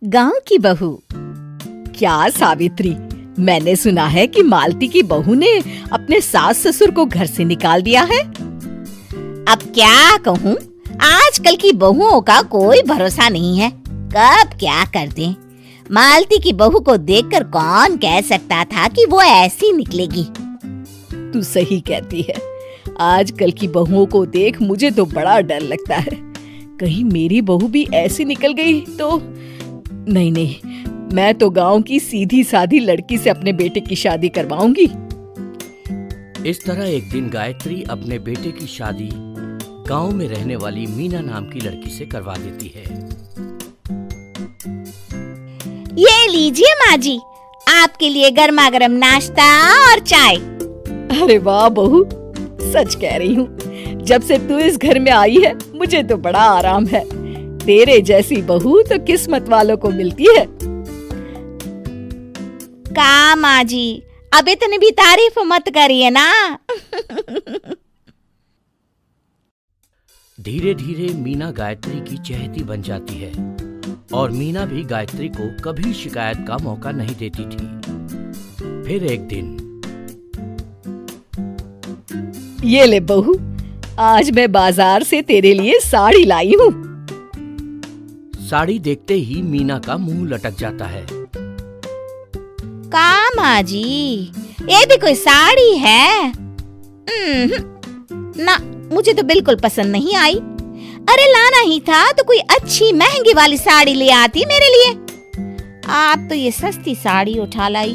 गांव की बहू। क्या सावित्री, मैंने सुना है कि मालती की बहू ने अपने सास ससुर को घर से निकाल दिया है। अब क्या कहूँ, आजकल की बहुओं का कोई भरोसा नहीं है, कब क्या कर दें। मालती की बहू को देखकर कौन कह सकता था कि वो ऐसी निकलेगी। तू सही कहती है, आजकल की बहुओं को देख मुझे तो बड़ा डर लगता है। कहीं मेरी बहू भी ऐसी निकल गई तो। नहीं, मैं तो गांव की सीधी सादी लड़की से अपने बेटे की शादी करवाऊंगी। इस तरह एक दिन गायत्री अपने बेटे की शादी गांव में रहने वाली मीना नाम की लड़की से करवा देती है। ये लीजिए माँ जी, आपके लिए गर्मा गर्म नाश्ता और चाय। अरे वाह बहू, सच कह रही हूँ, जब से तू इस घर में आई है मुझे तो बड़ा आराम है। तेरे जैसी बहू तो किस्मत वालों को मिलती है। का माँ जी, अब इतनी भी तारीफ मत करिए ना। धीरे धीरे मीना गायत्री की चहेती बन जाती है और मीना भी गायत्री को कभी शिकायत का मौका नहीं देती थी। फिर एक दिन, ये ले बहू, आज मैं बाजार से तेरे लिए साड़ी लाई हूँ। साड़ी देखते ही मीना का मुंह लटक जाता है। का माँ जी, ये भी कोई साड़ी है? ना, मुझे तो बिल्कुल पसंद नहीं आई। अरे लाना ही था तो कोई अच्छी महंगी वाली साड़ी ले आती मेरे लिए। आप तो ये सस्ती साड़ी उठा लाई।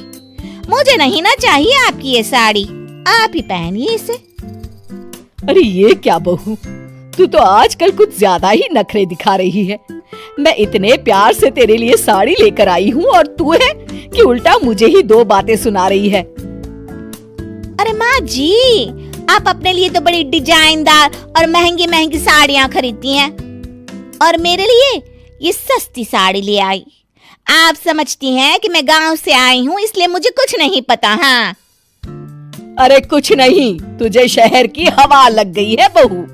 मुझे नहीं ना चाहिए आपकी ये साड़ी, आप ही पहनिए इसे। अरे ये क्या बहू, तू तो आजकल कुछ ज्यादा ही नखरे दिखा रही है। मैं इतने प्यार से तेरे लिए साड़ी लेकर आई हूँ और तू है कि उल्टा मुझे ही दो बातें सुना रही है। अरे माँ जी, आप अपने लिए तो बड़ी डिजाइनदार और महंगी महंगी साड़ियाँ खरीदती हैं और मेरे लिए ये सस्ती साड़ी ले आई। आप समझती हैं कि मैं गांव से आई हूँ इसलिए मुझे कुछ नहीं पता। हाँ, अरे कुछ नहीं, तुझे शहर की हवा लग गई है बहू।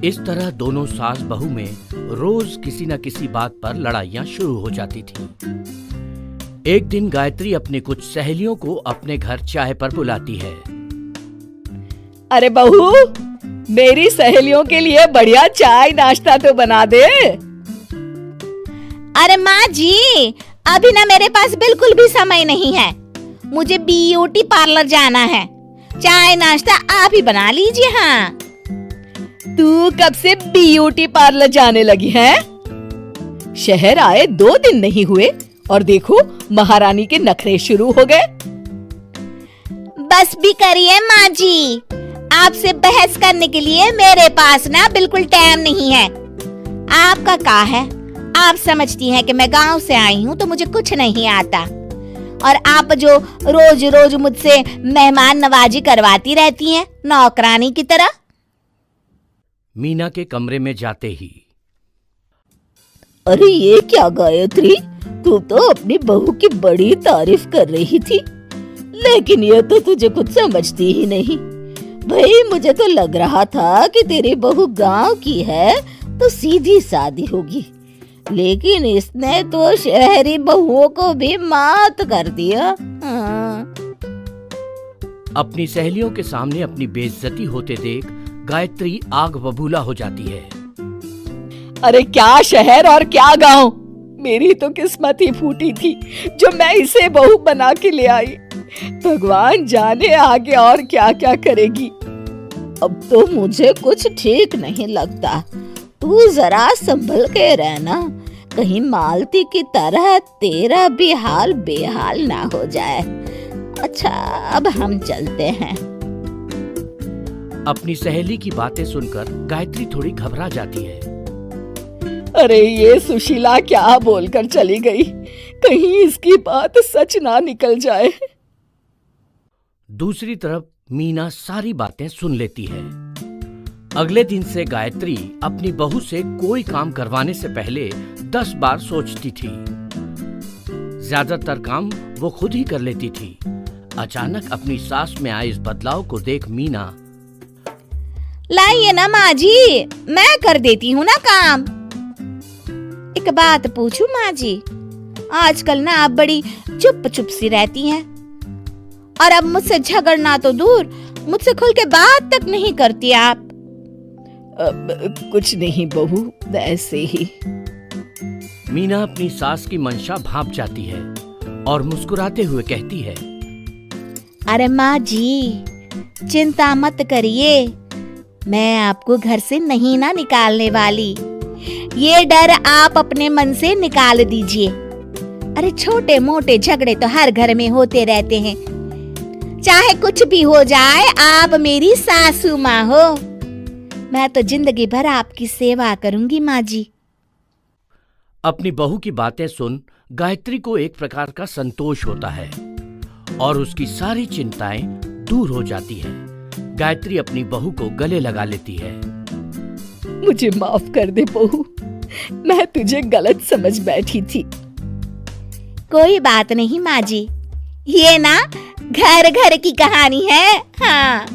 इस तरह दोनों सास बहू में रोज किसी न किसी बात पर लड़ाइयां शुरू हो जाती थी। एक दिन गायत्री अपनी कुछ सहेलियों को अपने घर चाय पर बुलाती है। अरे बहू, मेरी सहेलियों के लिए बढ़िया चाय नाश्ता तो बना दे। अरे माँ जी, अभी ना मेरे पास बिल्कुल भी समय नहीं है, मुझे ब्यूटी पार्लर जाना है। चाय नाश्ता आप ही बना लीजिए। हाँ, तू कब से ब्यूटी पार्लर जाने लगी है? शहर आए 2 दिन नहीं हुए और देखो महारानी के नखरे शुरू हो गए। बस भी करिए माँ जी, आपसे बहस करने के लिए मेरे पास ना बिल्कुल टाइम नहीं है। आपका क्या है, आप समझती हैं कि मैं गांव से आई हूँ तो मुझे कुछ नहीं आता और आप जो रोज रोज मुझसे मेहमान नवाजी करवाती रहती हैं नौकरानी की तरह। मीना के कमरे में जाते ही, अरे ये क्या गायत्री, तू तो अपनी बहू की बड़ी तारीफ कर रही थी, लेकिन ये तो तुझे कुछ समझती ही नहीं। भाई मुझे तो लग रहा था कि तेरी बहू गांव की है तो सीधी सादी होगी, लेकिन इसने तो शहरी बहुओं को भी मात कर दिया। अपनी सहेलियों के सामने अपनी बेइज्जती होते देख गायत्री आग बबूला हो जाती है। अरे क्या शहर और क्या गांव, मेरी तो किस्मत ही फूटी थी जो मैं इसे बहू बना के ले आई। भगवान जाने आगे और क्या क्या करेगी। अब तो मुझे कुछ ठीक नहीं लगता। तू जरा संभल के रहना, कहीं मालती की तरह तेरा भी हाल बेहाल ना हो जाए। अच्छा, अब हम चलते हैं। अपनी सहेली की बातें सुनकर गायत्री थोड़ी घबरा जाती है। अरे ये सुशीला क्या बोलकर चली गई, कहीं इसकी बात सच ना निकल जाए। दूसरी तरफ मीना सारी बातें सुन लेती है। अगले दिन से गायत्री अपनी बहू से कोई काम करवाने से पहले 10 बार सोचती थी। ज्यादातर काम वो खुद ही कर लेती थी। अचानक अपनी सास में आए इस बदलाव को देख मीना, लाइए ना माँ जी, मैं कर देती हूँ ना काम। एक बात पूछूं माँ जी, आजकल ना आप बड़ी चुप चुप सी रहती हैं और अब मुझसे झगड़ना तो दूर, मुझसे खुल के बात तक नहीं करती आप। कुछ नहीं बहू, वैसे ही। मीना अपनी सास की मंशा भांप जाती है और मुस्कुराते हुए कहती है, अरे माँ जी, चिंता मत करिए, मैं आपको घर से नहीं ना निकालने वाली। ये डर आप अपने मन से निकाल दीजिए। अरे छोटे मोटे झगड़े तो हर घर में होते रहते हैं, चाहे कुछ भी हो जाए, आप मेरी सासू माँ हो। मैं तो जिंदगी भर आपकी सेवा करूंगी माँ जी। अपनी बहू की बातें सुन गायत्री को एक प्रकार का संतोष होता है और उसकी सारी चिंताएं दूर हो जाती है। गायत्री अपनी बहू को गले लगा लेती है। मुझे माफ कर दे बहू, मैं तुझे गलत समझ बैठी थी। कोई बात नहीं माँ जी, ये ना घर घर की कहानी है। हाँ।